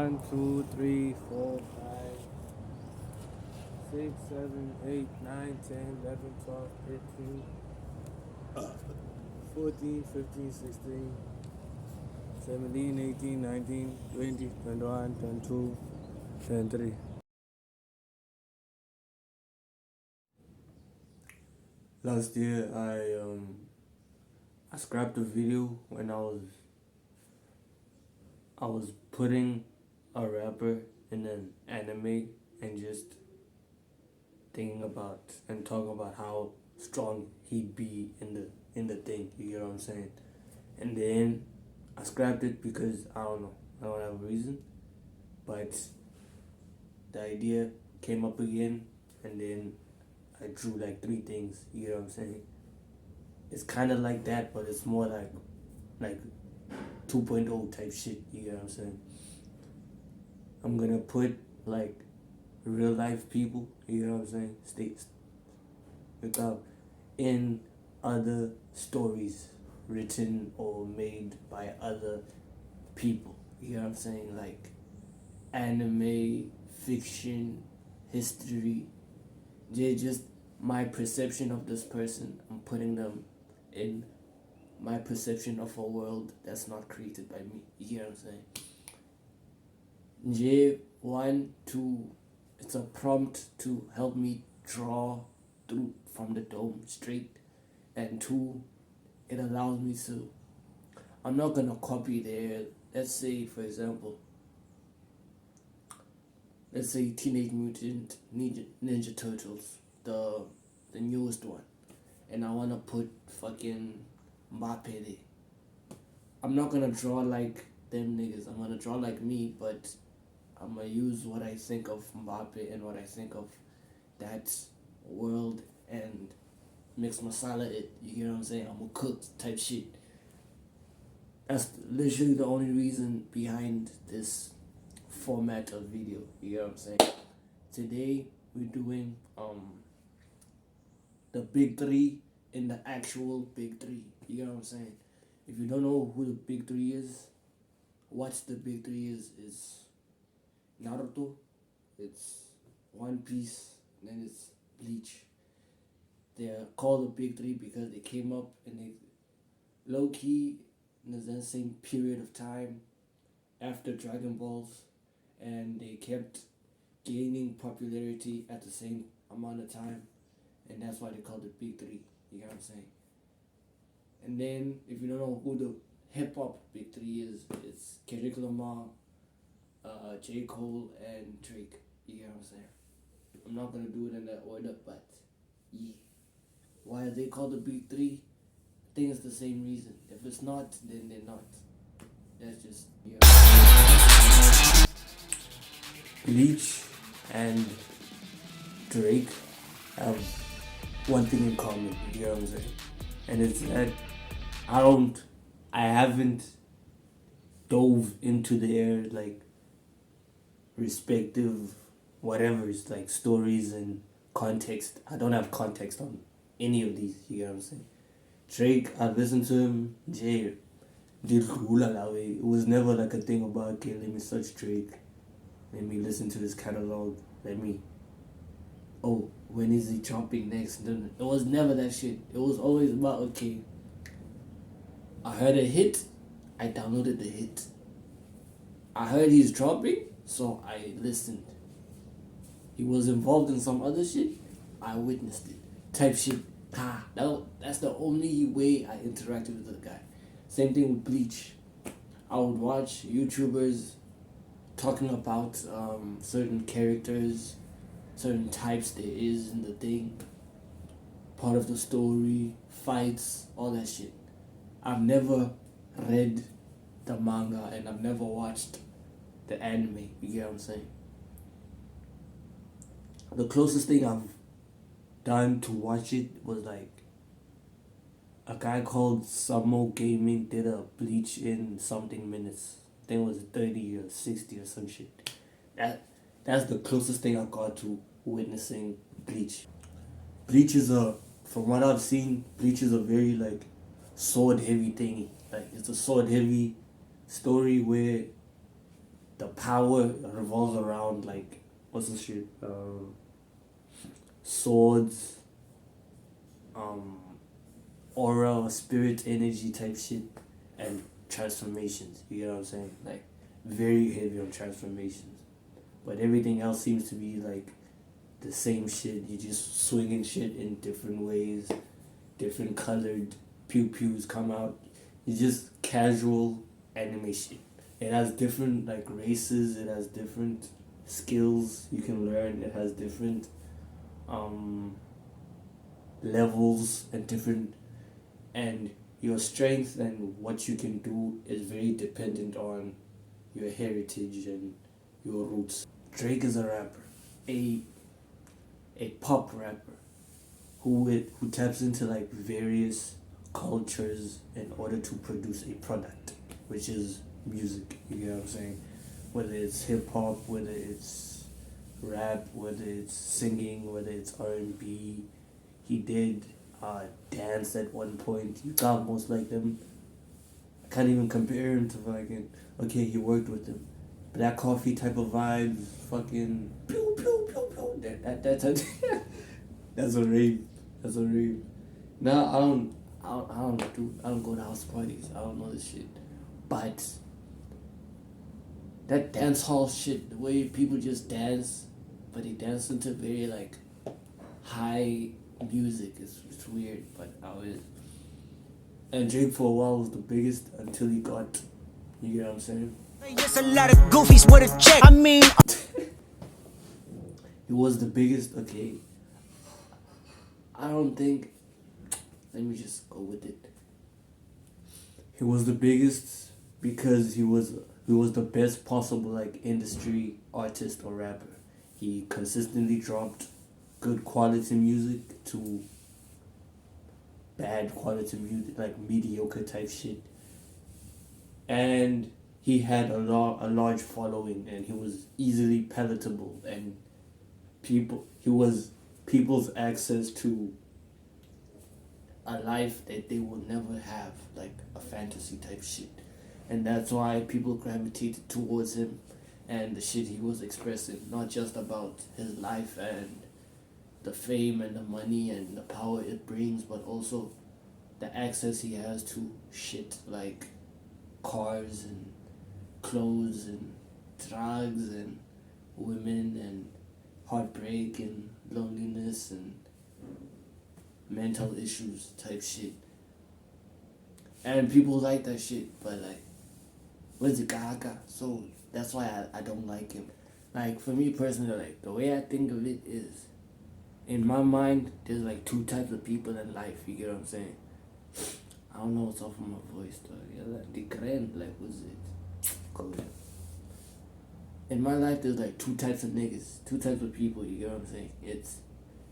1, 2, 3, 4, 5, 6, 7, 8, 9, 10, 11, 12, 13, 14, 15, 16, 17, 18, 19, 20, 21, 22, 23. Last year I scrapped a video when I was putting a rapper in an anime and just thinking about and talking about how strong he'd be in the thing. You get what I'm saying? And then I scrapped it because I don't know. I don't have a reason. But the idea came up again, and then I drew like three things. You get what I'm saying? It's kind of like that, but it's more like 2.0 type shit. You get what I'm saying? I'm gonna put like real life people. You know what I'm saying? States without in other stories written or made by other people. You know what I'm saying? Like anime, fiction, history. They're just my perception of this person. I'm putting them in my perception of a world that's not created by me. You know what I'm saying? J1, 2, it's a prompt to help me draw through from the dome straight. And 2, it allows me to, I'm not gonna copy their, let's say for example, let's say Teenage Mutant Ninja Turtles, the newest one, and I wanna put fucking Mbappe there. I'm not gonna draw like them niggas. I'm gonna draw like me, but I'm gonna use what I think of Mbappe and what I think of that world and mix masala it. You get what I'm saying? I'm a cook type shit. That's literally the only reason behind this format of video. You know what I'm saying? Today we're doing the big three in the actual big three. You know what I'm saying? If you don't know who the big three is, what the big three is Naruto, it's One Piece, and then it's Bleach. They're called the big three because they came up and they low key in the same period of time after Dragon Balls, and they kept gaining popularity at the same amount of time, and that's why they called it big three. You know what I'm saying? And then if you don't know who the hip hop big three is, it's Kendrick Lamar, J.Cole and Drake. You get what I'm saying? I'm not gonna do it in that order, but yeah. Why are they called the big three? I think it's the same reason. If it's not, then they're not. That's just Bleach and Drake have one thing in common. You know what I'm saying? And it's that I haven't dove into their like respective whatever it's like stories and context. I don't have context on any of these. You get what I'm saying? Drake, I listened to him. Jay did way. It was never like a thing about okay, let me search Drake. Let me listen to his catalog. When is he dropping next? It was never that shit. It was always about okay. I heard a hit. I downloaded the hit. I heard he's dropping, so I listened. He was involved in some other shit. I witnessed it. Type shit. That's the only way I interacted with the guy. Same thing with Bleach. I would watch YouTubers talking about certain characters, certain types there is in the thing, part of the story, fights, all that shit. I've never read the manga and I've never watched the anime. You get what I'm saying? The closest thing I've done to watch it was like a guy called Samo Gaming did a Bleach in something minutes. I think it was 30 or 60 or some shit. That's the closest thing I got to witnessing Bleach. Bleach is from what I've seen, Bleach is a very like sword heavy thingy. Like it's a sword heavy story where the power revolves around like what's the shit? Swords, um, aura or spirit energy type shit, and transformations. You get what I'm saying? Like very heavy on transformations, but everything else seems to be like the same shit. You just swinging shit in different ways, different colored pew pews come out. You just casual anime shit. It has different like races. It has different skills you can learn. It has different um levels and different, and your strength and what you can do is very dependent on your heritage and your roots. Drake is a rapper, a pop rapper who taps into like various cultures in order to produce a product, which is music. You get what I'm saying? Whether it's hip hop, whether it's rap, whether it's singing, whether it's R&B. He did dance at one point. You got most like them. I can't even compare him to fucking. Okay, he worked with them. Black Coffee type of vibes. Fucking pew pew pew pew. That's a rave. That's a rave. Now I don't go to house parties. I don't know this shit. But that dance hall shit, the way people just dance, but they dance into very like high music, it's weird, but how is. And Drake for a while was the biggest until he got, you get what I'm saying? It's a lot of goofies with a check. I mean, He was the biggest. Okay, I don't think. Let me just go with it. He was the biggest because he was the best possible like industry artist or rapper. He consistently dropped good quality music to bad quality music, like mediocre type shit. And he had a large following, and he was easily palatable, and he was people's access to a life that they will never have, like a fantasy type shit. And that's why people gravitated towards him and the shit he was expressing, not just about his life and the fame and the money and the power it brings, but also the access he has to shit like cars and clothes and drugs and women and heartbreak and loneliness and mental issues type shit. And people like that shit, but like, where's the gaga? So that's why I don't like him. Like, for me personally, like, the way I think of it is, in my mind, there's like two types of people in life, you get what I'm saying? I don't know what's off of my voice, though. Yeah, like, different, like, what's it? Cool. In my life, there's like two types of niggas, two types of people, you get what I'm saying? It's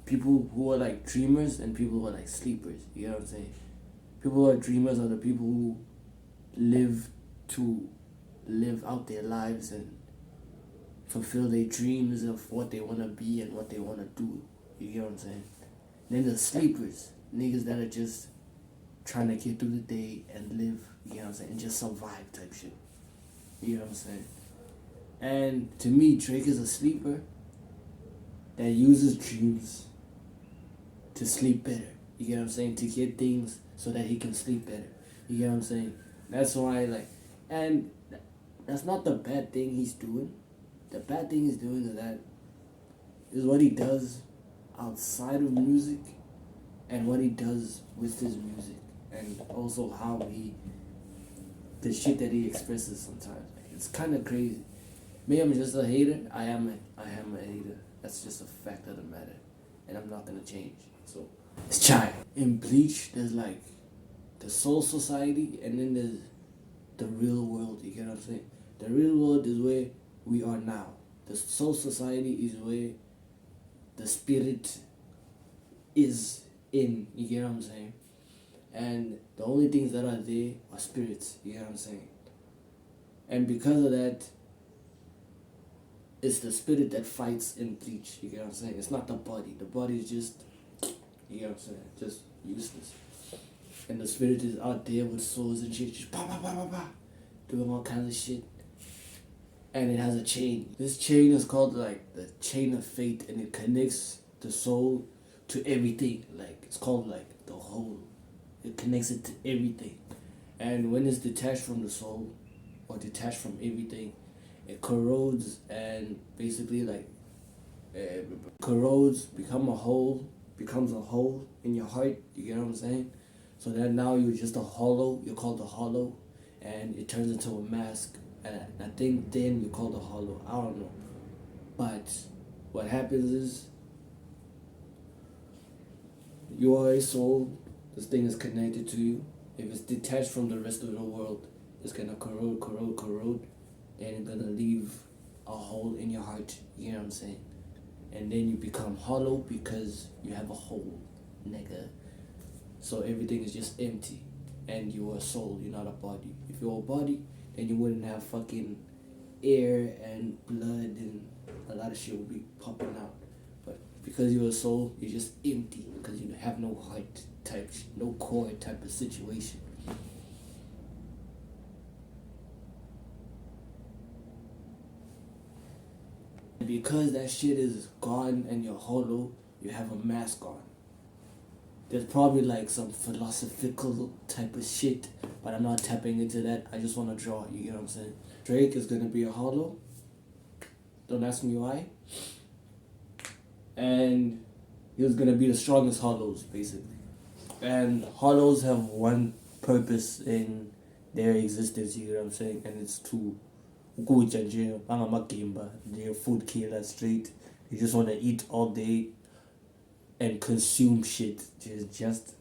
people who are like dreamers and people who are like sleepers, you get what I'm saying? People who are dreamers are the people who live to live out their lives and fulfill their dreams of what they want to be and what they want to do. You get what I'm saying? Then the sleepers, niggas that are just trying to get through the day and live, you get what I'm saying, and just survive type shit. You get what I'm saying? And to me, Drake is a sleeper that uses dreams to sleep better. You get what I'm saying? To get things so that he can sleep better. You get what I'm saying? That's why, like, and that's not the bad thing he's doing. The bad thing he's doing is what he does outside of music and what he does with his music, and also how the shit that he expresses sometimes. It's kind of crazy. Me, I'm just a hater. I am a hater. That's just a fact of the matter, and I'm not gonna change. So it's chai. In Bleach, there's like the Soul Society, and then there's the real world. You get what I'm saying? The real world is where we are now. The Soul Society is where the spirit is in. You get what I'm saying? And the only things that are there are spirits. You get what I'm saying? And because of that, it's the spirit that fights in Bleach. You get what I'm saying? It's not the body. The body is just, you get what I'm saying, just useless. And the spirit is out there with swords and shit, just bah, bah, bah, bah, bah, doing all kinds of shit. and it has a chain. This chain is called like the chain of fate, and it connects the soul to everything. Like it's called like the whole. It connects it to everything, and when it's detached from the soul, or detached from everything, it corrodes and basically like corrodes, becomes a hole in your heart. You get what I'm saying? So that now you're just a hollow. You're called a hollow, and it turns into a mask. And I think then you're called a hollow. I don't know, but what happens is you are a soul. This thing is connected to you. If it's detached from the rest of the world, it's gonna corrode, and it's gonna leave a hole in your heart. You know what I'm saying? And then you become hollow because you have a hole, nigga. So everything is just empty, and you're a soul. You're not a body. If you're a body, then you wouldn't have fucking air and blood, and a lot of shit would be popping out. But because you're a soul, you're just empty because you have no heart type, no core type of situation. Because that shit is gone and you're hollow, you have a mask on. There's probably like some philosophical type of shit, but I'm not tapping into that. I just want to draw. You get what I'm saying? Drake is gonna be a hollow. Don't ask me why. And he was gonna be the strongest hollows, basically. And hollows have one purpose in their existence. You get what I'm saying? And it's to ukutya nje bangamagimba, they're food killer straight. You just want to eat all day and consume shit just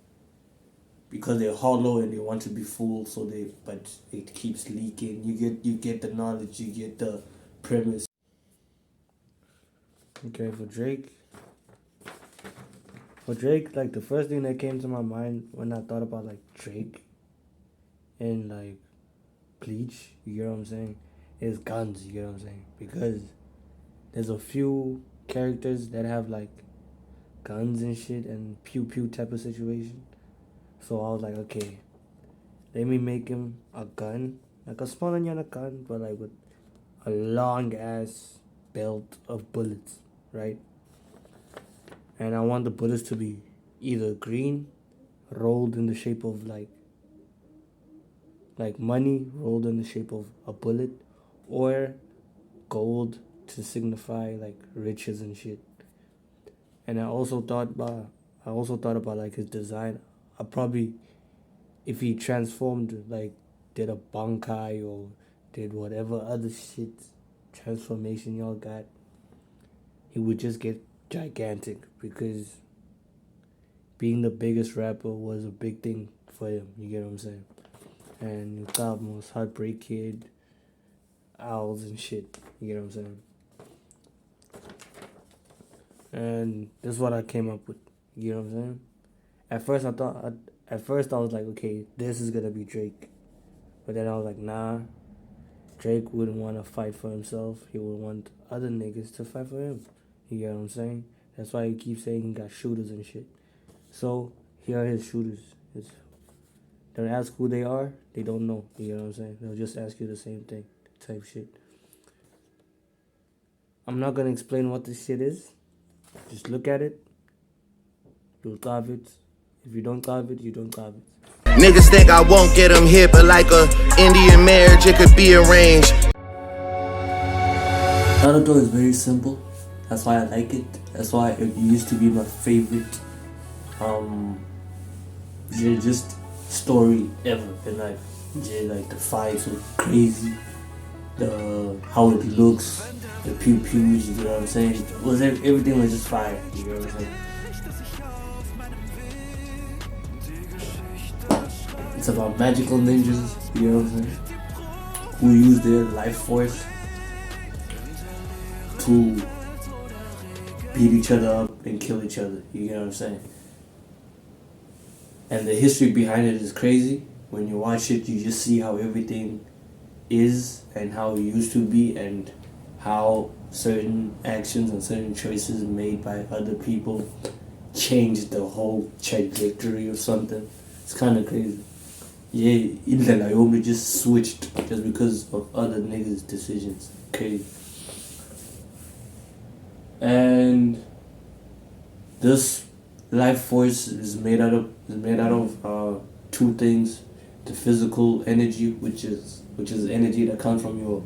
because they're hollow and they want to be full, so but it keeps leaking. You get the knowledge, you get the premise. Okay, for Drake, like the first thing that came to my mind when I thought about like Drake and like Bleach, you get what I'm saying, is guns. You get what I'm saying? Because there's a few characters that have like guns and shit and pew pew type of situation. So I was like, okay, let me make him a gun, like a small and gun, but like with a long ass belt of bullets, right? And I want the bullets to be either green, rolled in the shape of like money, rolled in the shape of a bullet, or gold to signify like riches and shit. And I also thought about like his design. I probably, if he transformed, like did a bankai or did whatever other shit transformation y'all got, he would just get gigantic because being the biggest rapper was a big thing for him. You get what I'm saying? And you got most Heartbreak Kid, Owls and shit. You get what I'm saying? And this is what I came up with. You know what I'm saying? At first I was like, okay, this is gonna be Drake. But then I was like, nah, Drake wouldn't want to fight for himself. He would want other niggas to fight for him. You get what I'm saying? That's why he keeps saying he got shooters and shit. So here are his shooters. Don't ask who they are. They don't know. You know what I'm saying? They'll just ask you the same thing, type shit. I'm not gonna explain what this shit is. Just look at it. You'll carve it. If you don't carve it, you don't carve it. Niggas think I won't get them hit, but like a Indian marriage, it could be arranged. Naruto is very simple. That's why I like it. That's why it used to be my favorite just story ever in life. Like the fights were crazy. How it looks, the pew pews, you know what I'm saying? Everything was just fire, you know what I'm saying? It's about magical ninjas, you know what I'm saying? Who use their life force to beat each other up and kill each other, you know what I'm saying? And the history behind it is crazy. When you watch it, you just see how everything is and how it used to be, and how certain actions and certain choices made by other people changed the whole trajectory of something. It's kind of crazy. Yeah, Indlela Yomi just switched just because of other niggas' decisions. Okay. And this life force is made out of two things: the physical energy, which is energy that comes from your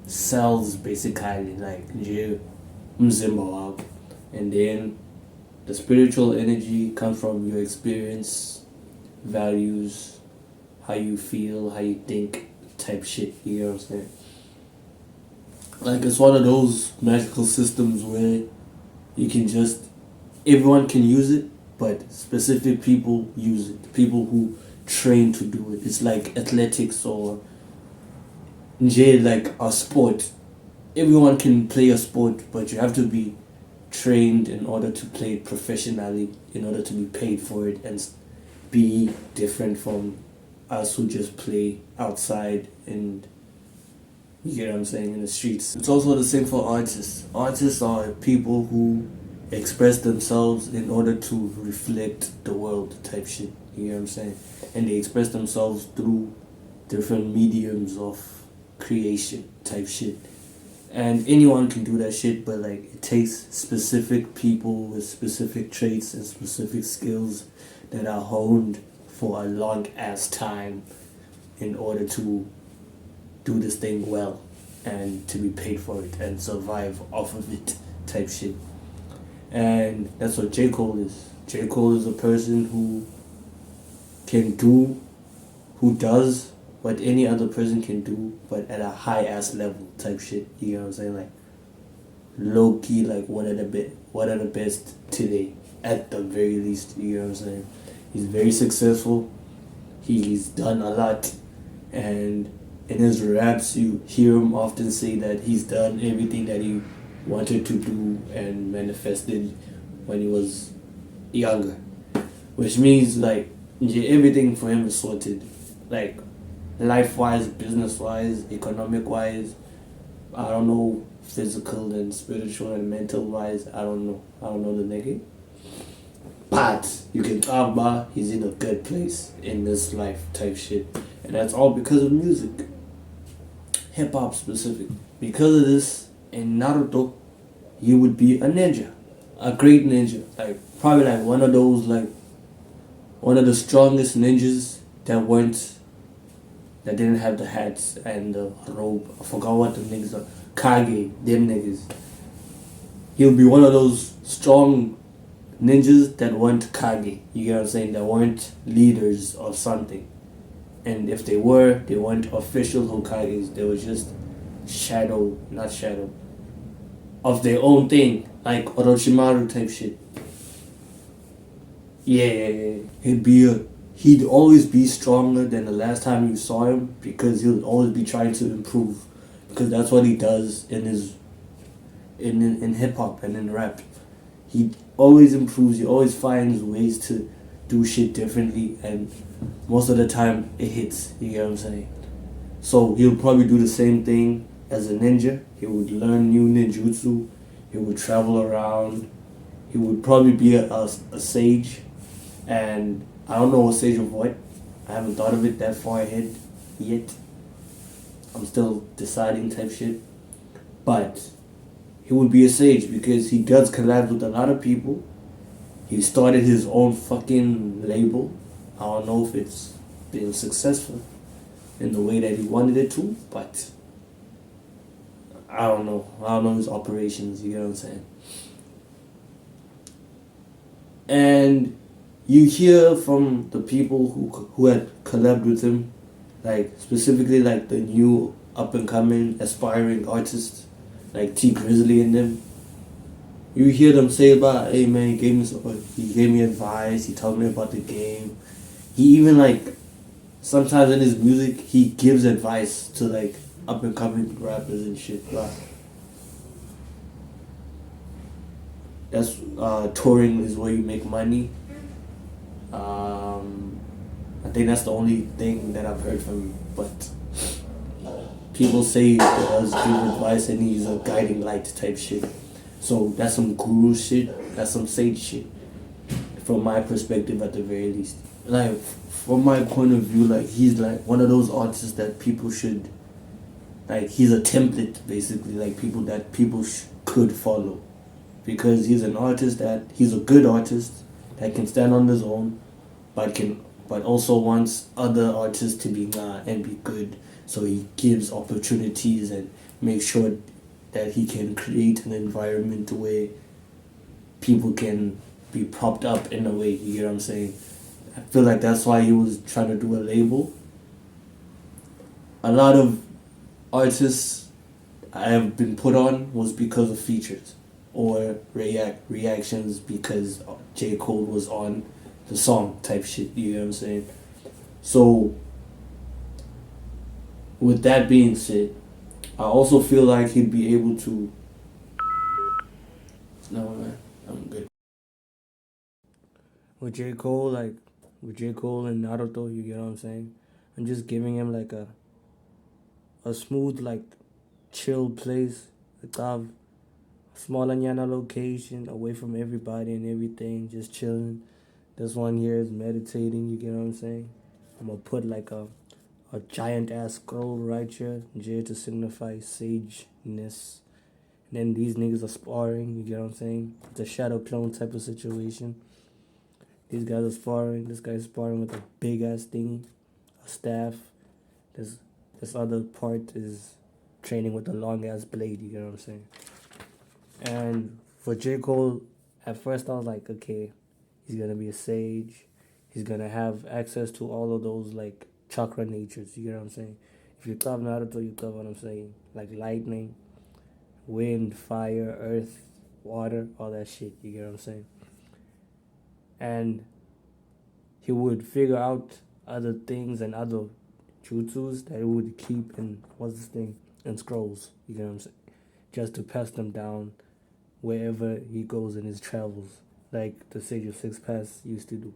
cells, basically, like nje umzimba wakho, and then the spiritual energy comes from your experience, values, how you feel, how you think, type shit. You know what I'm saying? Like it's one of those magical systems where you can just everyone can use it, but specific people use it. People who train to do it. It's like athletics or like a sport. Everyone can play a sport, but you have to be trained in order to play it professionally, in order to be paid for it, and be different from us who just play outside and you get what I'm saying, in the streets. It's also the same for artists. Artists are people who express themselves in order to reflect the world type shit. You know what I'm saying? And they express themselves through different mediums of creation type shit. And anyone can do that shit, but like it takes specific people with specific traits and specific skills that are honed for a long ass time in order to do this thing well and to be paid for it and survive off of it type shit. And that's what J. Cole is. J. Cole is a person who can do, who does what any other person can do, but at a high ass level type shit. You know what I'm saying? Like low key, like one of the best today, at the very least. You know what I'm saying? He's very successful. He's done a lot, and in his raps, you hear him often say that he's done everything that he wanted to do and manifested when he was younger, which means like everything for him is sorted, like life wise, business wise, economic wise. I don't know, physical and spiritual and mental wise. I don't know the nigga, but you can talk about he's in a good place in this life type shit, and that's all because of music, hip hop specific. Because of this, in Naruto, you would be a ninja, a great ninja, like probably like one of those, like one of the strongest ninjas that didn't have the hats and the robe. I forgot what the niggas are. Kage, them niggas. He'll be one of those strong ninjas that weren't Kage. You get what I'm saying? That weren't leaders or something. And if they weren't official Hokages. They were just not shadow, of their own thing. Like Orochimaru type shit. Yeah. He'd always be stronger than the last time you saw him because he'll always be trying to improve. Because that's what he does in hip hop and in rap. He always improves, he always finds ways to do shit differently, and most of the time it hits, you get what I'm saying? So he'll probably do the same thing as a ninja. He would learn new ninjutsu, he would travel around, he would probably be a sage, and I don't know a sage of what. I haven't thought of it that far ahead yet. I'm still deciding type shit. But he would be a sage because he does collab with a lot of people. He started his own fucking label. I don't know if it's been successful in the way that he wanted it to, but I don't know. I don't know his operations, you know what I'm saying? And you hear from the people who had collabed with him, like specifically like the new up and coming aspiring artists, like T Grizzly and them. You hear them say about, hey man, he gave me advice, he told me about the game. He even like sometimes in his music he gives advice to like up and coming rappers and shit. Blah. That's touring is where you make money. I think that's the only thing that I've heard from him. But people say he does give advice and he's a guiding light type shit. So that's some guru shit. That's some sage shit. From my perspective, at the very least. Like from my point of view, like he's like one of those artists that people should like he's a template basically, like people that people could follow, because he's an artist that he's a good artist that can stand on his own, but can but also wants other artists to be and be good. So he gives opportunities and makes sure that he can create an environment where people can be propped up in a way. You get what I'm saying? I feel like that's why he was trying to do a label. A lot of artists I have been put on was because of features or reactions because J. Cole was on the song type shit. You know what I'm saying? So, with that being said, I also feel like he'd be able to. No, man, I'm good. With J. Cole, like, with J. Cole and Naruto, you get what I'm saying? I'm just giving him like a smooth, like, chill place. Like, have small Anyana location, away from everybody and everything, just chilling. This one here is meditating, you get what I'm saying? I'm gonna put like a giant ass scroll right here, J to signify sageness. And then these niggas are sparring, you get what I'm saying? It's a shadow clone type of situation. These guys are sparring, this guy's sparring with a big ass thing, a staff. This this other part is training with a long ass blade, you get what I'm saying? And for J. Cole, at first I was like, okay, he's gonna be a sage. He's gonna have access to all of those like chakra natures. You get what I'm saying? If you love Naruto, you love what I'm saying. Like lightning, wind, fire, earth, water, all that shit. You get what I'm saying? And he would figure out other things and other jutsus that he would keep in what's this thing in scrolls. You get what I'm saying? Just to pass them down wherever he goes in his travels, like the Sage of Six Paths used to do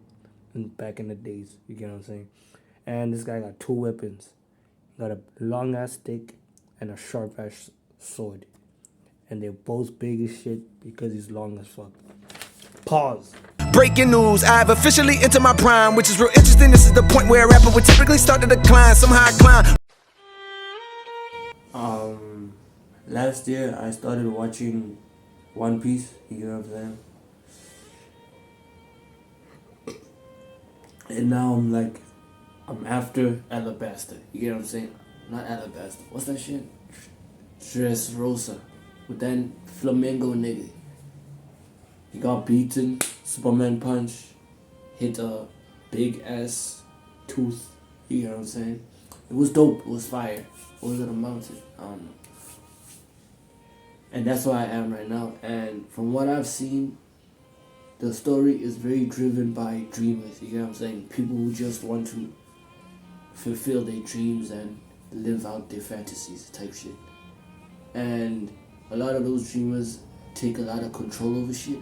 back in the days. You get what I'm saying? And this guy got two weapons. He got a long ass stick and a sharp ass sword. And they're both big as shit because he's long as fuck. Pause. Breaking news, I've officially entered my prime, which is real interesting. This is the point where a rapper would typically start to decline. Somehow I climb. Last year I started watching One Piece. You know what I'm saying? And now I'm after Alabasta. You get what I'm saying? Not Alabasta. What's that shit? Dressrosa. With that Flamingo nigga. He got beaten. Superman punch. Hit a big ass tooth. You get what I'm saying? It was dope. It was fire. What was it, a mountain? I don't know. And that's where I am right now. And from what I've seen, the story is very driven by dreamers. You get what I'm saying? People who just want to fulfill their dreams and live out their fantasies type shit. And a lot of those dreamers take a lot of control over shit.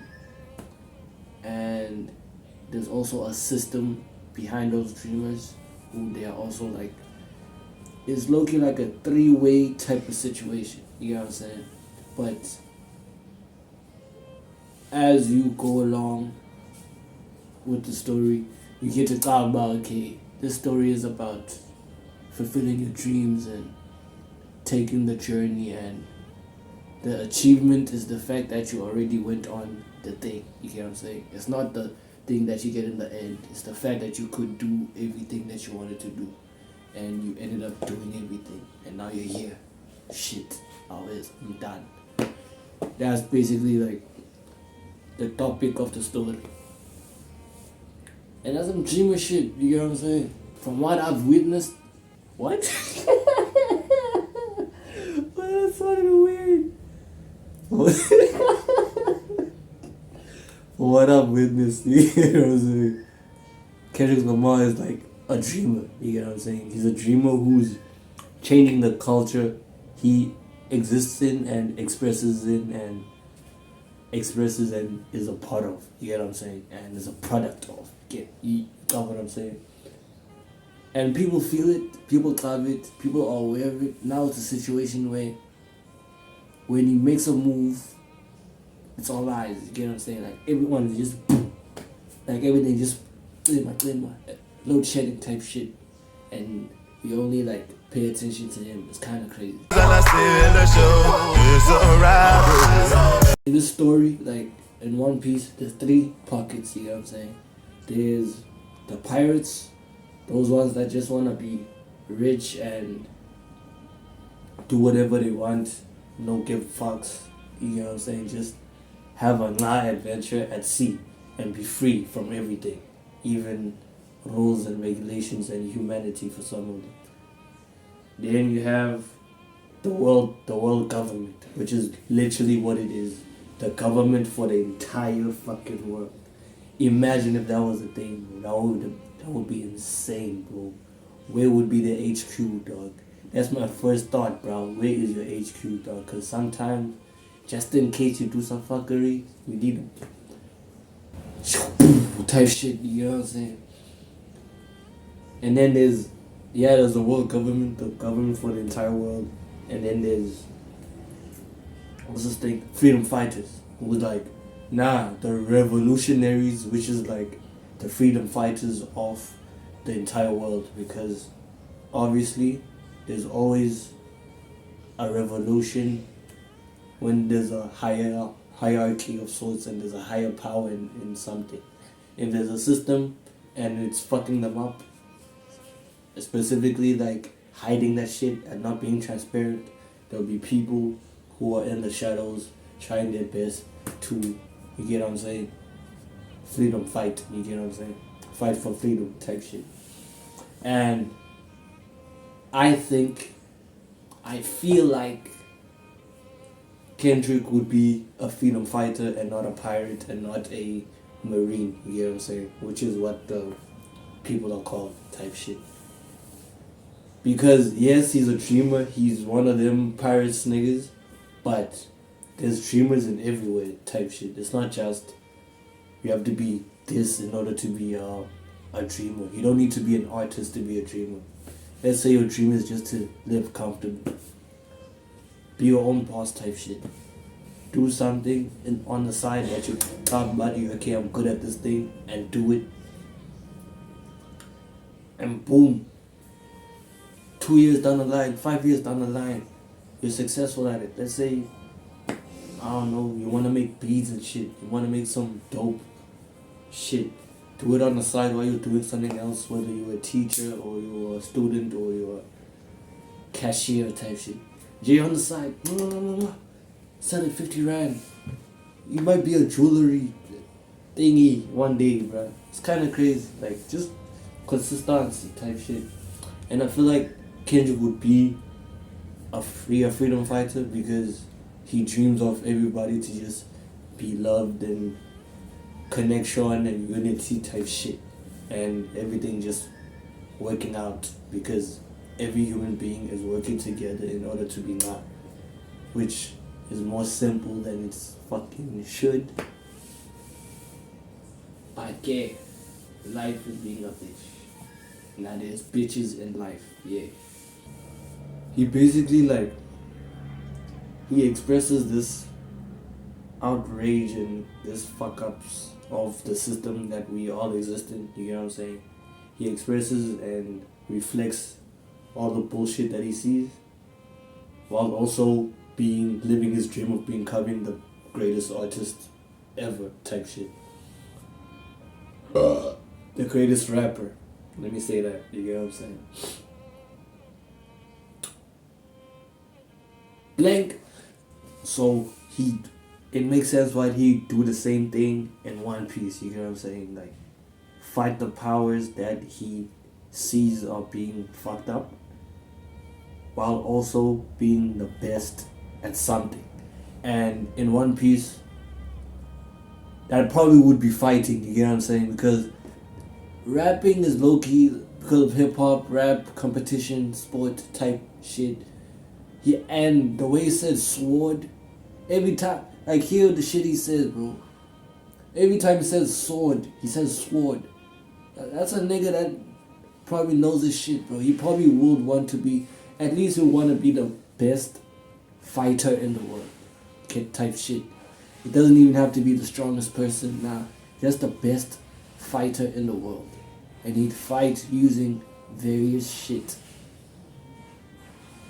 And there's also a system behind those dreamers who they are also like, it's looking like a three-way type of situation. You get what I'm saying? But as you go along with the story, you get to talk about, okay, this story is about fulfilling your dreams and taking the journey, and the achievement is the fact that you already went on the thing. You get what I'm saying? It's not the thing that you get in the end. It's the fact that you could do everything that you wanted to do, and you ended up doing everything, and now you're here. Shit, always, I'm done. That's basically like the topic of the story. And that's some dreamer shit, you get what I'm saying? From what I've witnessed. What? Well, that's sort of weird. From what I've witnessed, you get what I'm saying? Kendrick Lamar is like a dreamer, you get what I'm saying? He's a dreamer who's changing the culture he exists in and expresses and is a part of. You get what I'm saying? And is a product of. You got what I'm saying? And people feel it, people love it, people are aware of it. Now it's a situation where when he makes a move, it's all eyes. You get what I'm saying? Like everyone's just like everything just load shedding type shit. And we only like pay attention to him. It's kind of crazy. In this story, like in One Piece, there's 3 pockets. You know what I'm saying? There's the pirates, those ones that just wanna be rich and do whatever they want, no give fucks. You know what I'm saying? Just have a nice adventure at sea and be free from everything, even rules and regulations and humanity for some of them. Then you have the world government, which is literally what it is, the government for the entire fucking world. Imagine if that was a thing, bro. That would be insane, bro. Where would be the HQ, dog? That's my first thought, bro. Where is your HQ, dog? Because sometimes, just in case you do some fuckery, you need type shit, you know what I'm saying? And then there's the world government, the government for the entire world. And then there's, what's this thing? Freedom fighters. Who was like, nah, the revolutionaries, which is like the freedom fighters of the entire world. Because obviously, there's always a revolution when there's a higher hierarchy of sorts and there's a higher power in something. If there's a system and it's fucking them up, specifically like hiding that shit and not being transparent, there'll be people who are in the shadows trying their best to, you get what I'm saying, freedom fight, you get what I'm saying, fight for freedom type shit. And I feel like Kendrick would be a freedom fighter and not a pirate and not a marine, you get what I'm saying, which is what the people are called type shit. Because yes, he's a dreamer, he's one of them pirates niggas, but there's dreamers in everywhere type shit. It's not just you have to be this in order to be a dreamer. You don't need to be an artist to be a dreamer. Let's say your dream is just to live comfortably. Be your own boss type shit. Do something on the side that you talk about, you okay, I'm good at this thing, and do it. And boom. 2 years down the line, 5 years down the line, you're successful at it. Let's say, I don't know, you want to make beats and shit. You want to make some dope shit. Do it on the side while you're doing something else, whether you're a teacher or you're a student or you're a cashier type shit. Jay on the side, sell it 50 rand. You might be a jewelry thingy one day, bro. It's kind of crazy, like just consistency type shit. And I feel like Kendrick would be a freedom fighter because he dreams of everybody to just be loved and connection and unity type shit, and everything just working out because every human being is working together in order to be loved, which is more simple than it's fucking should. But yeah, life is being a bitch. Now there's bitches in life, yeah. He basically like, he expresses this outrage and this fuck ups of the system that we all exist in, you know what I'm saying? He expresses and reflects all the bullshit that he sees while also living his dream of becoming the greatest artist ever type shit. The greatest rapper. Let me say that, you get what I'm saying? Blank. So it makes sense why he do the same thing in One Piece, you get what I'm saying? Like, fight the powers that he sees are being fucked up while also being the best at something. And in One Piece, that probably would be fighting, you get what I'm saying? Because rapping is low-key because of hip-hop, rap, competition, sport type shit. Yeah, and the way he said sword, every time, like, hear the shit he says, bro. Every time he says sword, he says sword. That's a nigga that probably knows his shit, bro. He probably would want to be, at least he would want to be the best fighter in the world. Kid type shit. It doesn't even have to be the strongest person, nah. Just the best fighter in the world. And he'd fight using various shit.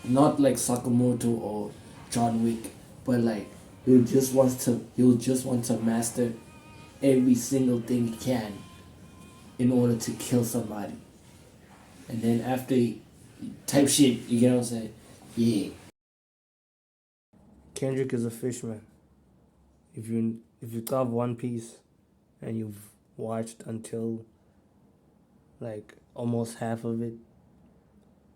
not like Sakamoto or John Wick, but like he'll just want to master every single thing he can in order to kill somebody. And then after type shit, you get what I'm saying? Yeah. Kendrick is a fishman. If you thought One Piece and you've watched until like almost half of it,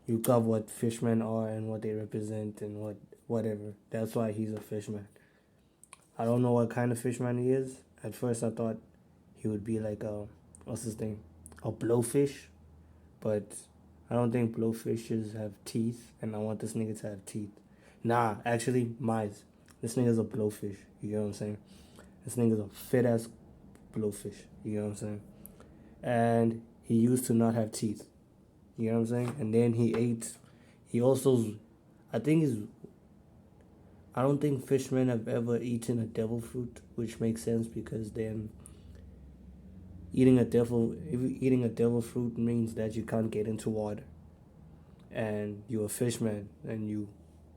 you got what fishmen are and what they represent and whatever. That's why he's a fishman. I don't know what kind of fishman he is. At first, I thought he would be like a what's his name, a blowfish, but I don't think blowfishes have teeth, and I want this nigga to have teeth. Nah, actually, mice. This nigga's a blowfish. You get what I'm saying? This nigga's a fit ass blowfish. You get what I'm saying? And he used to not have teeth. You know what I'm saying? And then he ate. He also, I think he's. I don't think fishermen have ever eaten a devil fruit, which makes sense because then eating a devil fruit means that you can't get into water, and you're a fishman and you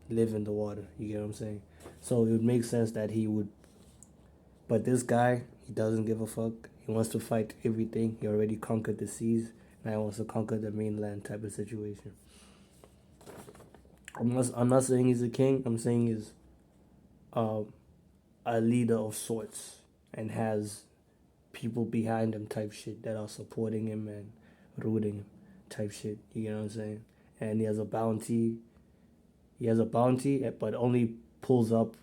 live in the water. You get what I'm saying? So it would make sense that he would. But this guy, he doesn't give a fuck. He wants to fight everything. He already conquered the seas. Now he wants to conquer the mainland type of situation. I'm not saying he's a king. I'm saying he's uh, a leader of sorts and has people behind him type shit that are supporting him and rooting him type shit. You know what I'm saying? And he has a bounty. He has a bounty, but only pulls up,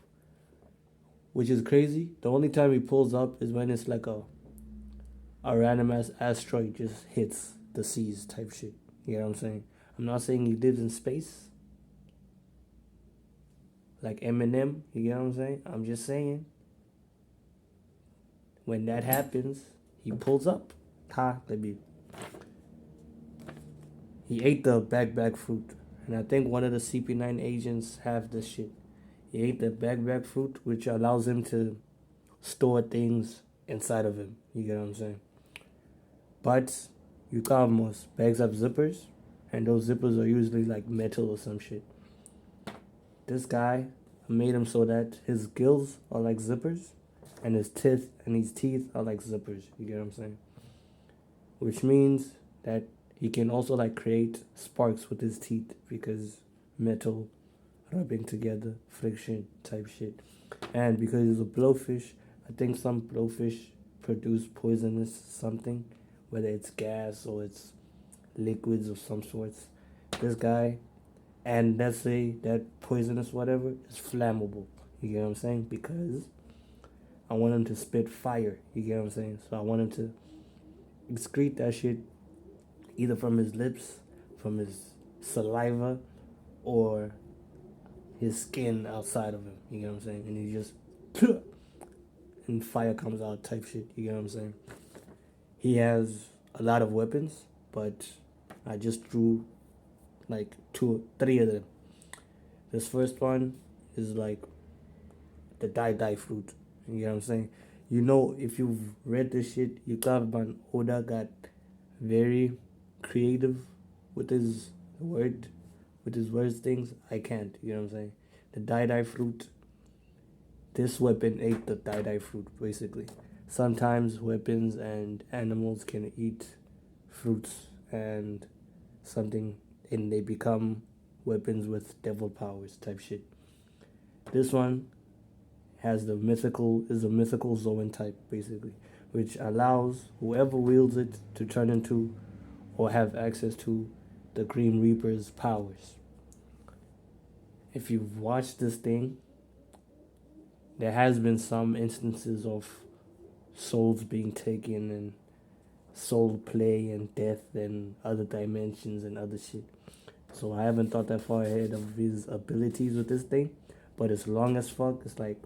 which is crazy. The only time he pulls up is when it's like a random ass asteroid just hits the seas type shit. You know what I'm saying? I'm not saying he lives in space like Eminem. You get what I'm saying? I'm just saying when that happens, he pulls up. Let me. He ate the back fruit, and I think one of the CP9 agents have this shit. He ate the back fruit, which allows him to store things inside of him. You get what I'm saying? But you can't most bags have zippers, and those zippers are usually like metal or some shit. This guy made him so that his gills are like zippers, and his teeth are like zippers. You get what I'm saying? Which means that he can also like create sparks with his teeth because metal rubbing together, friction type shit. And because he's a blowfish, I think some blowfish produce poisonous something, whether it's gas or it's liquids of some sorts. This guy, and let's say that poisonous whatever is flammable. You get what I'm saying? Because I want him to spit fire. You get what I'm saying? So I want him to excrete that shit either from his lips, from his saliva, or his skin outside of him. You get what I'm saying? And he just and fire comes out type shit. You get what I'm saying? He has a lot of weapons, but I just drew like three of them. This first one is like the dai fruit. You know what I'm saying? You know, if you've read this shit, you thought about Oda got very creative with his word, with his words things. I can't. You know what I'm saying? The dai fruit. This weapon ate the dai fruit basically. Sometimes weapons and animals can eat fruits and something, and they become weapons with devil powers type shit. This one is a mythical Zoan type basically, which allows whoever wields it to turn into or have access to the Green Reaper's powers. If you've watched this thing, there has been some instances of souls being taken and soul play and death and other dimensions and other shit. So I haven't thought that far ahead of his abilities with this thing, but it's long as fuck. It's like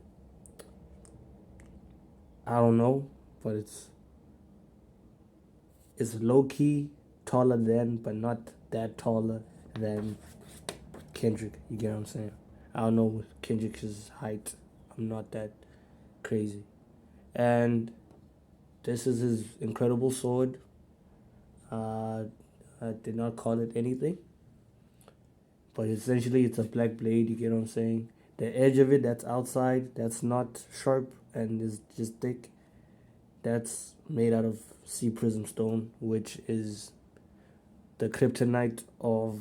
I don't know, but it's low key taller than, but not that taller than Kendrick. You get what I'm saying? I don't know Kendrick's height. I'm not that crazy, and this is his incredible sword. Uh, I did not call it anything. But essentially, it's a black blade. You get what I'm saying? The edge of it that's outside, that's not sharp and is just thick. That's made out of sea prism stone, which is the kryptonite of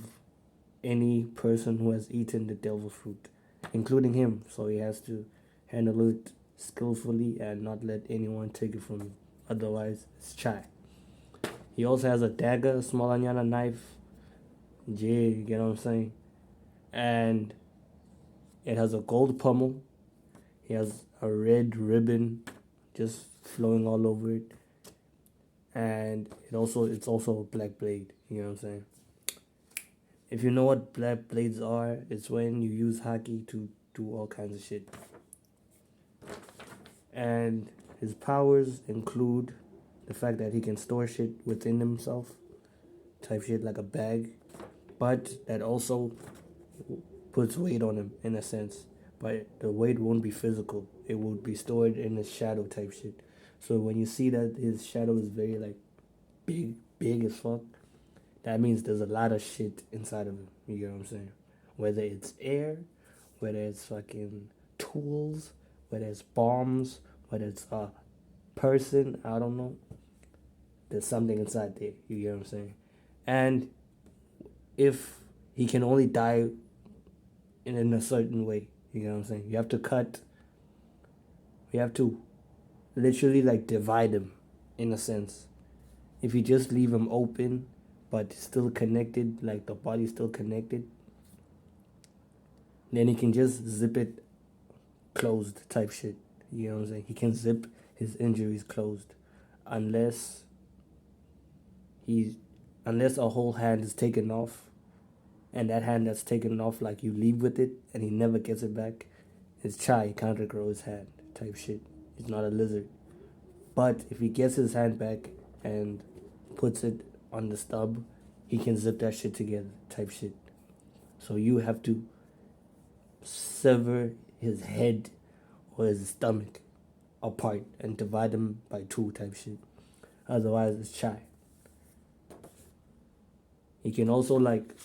any person who has eaten the devil fruit, including him. So he has to handle it skillfully and not let anyone take it from him. Otherwise, it's chai. He also has a dagger, a small anyana knife. You get what I'm saying? And it has a gold pommel. He has a red ribbon just flowing all over it. And it's also a black blade. You know what I'm saying? If you know what black blades are, it's when you use haki to do all kinds of shit. And his powers include the fact that he can store shit within himself, type shit like a bag, but that also puts weight on him in a sense. But the weight won't be physical. It will be stored in his shadow type shit. So when you see that his shadow is very like big as fuck, that means there's a lot of shit inside of him. You get what I'm saying? Whether it's air, whether it's fucking tools, whether it's bombs, whether it's a person, I don't know. There's something inside there. You get what I'm saying? And if he can only die in a certain way, you know what I'm saying? You have to literally like divide him in a sense. If you just leave him open but still connected, like the body's still connected, then he can just zip it closed type shit. You know what I'm saying? He can zip his injuries closed unless a whole hand is taken off, and that hand that's taken off, like you leave with it and he never gets it back. It's chai, he can't regrow his hand type shit. He's not a lizard. But if he gets his hand back and puts it on the stub, he can zip that shit together type shit. So you have to sever his head or his stomach apart and divide them by 2 type shit. Otherwise, it's chai. He can also like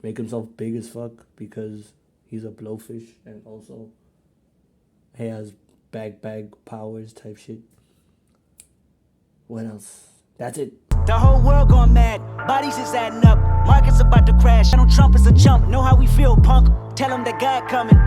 make himself big as fuck because he's a blowfish, and also he has bag powers type shit. What else? That's it. The whole world going mad, bodies is adding up, markets about to crash. Donald Trump is a chump, know how we feel, punk. Tell him that God coming.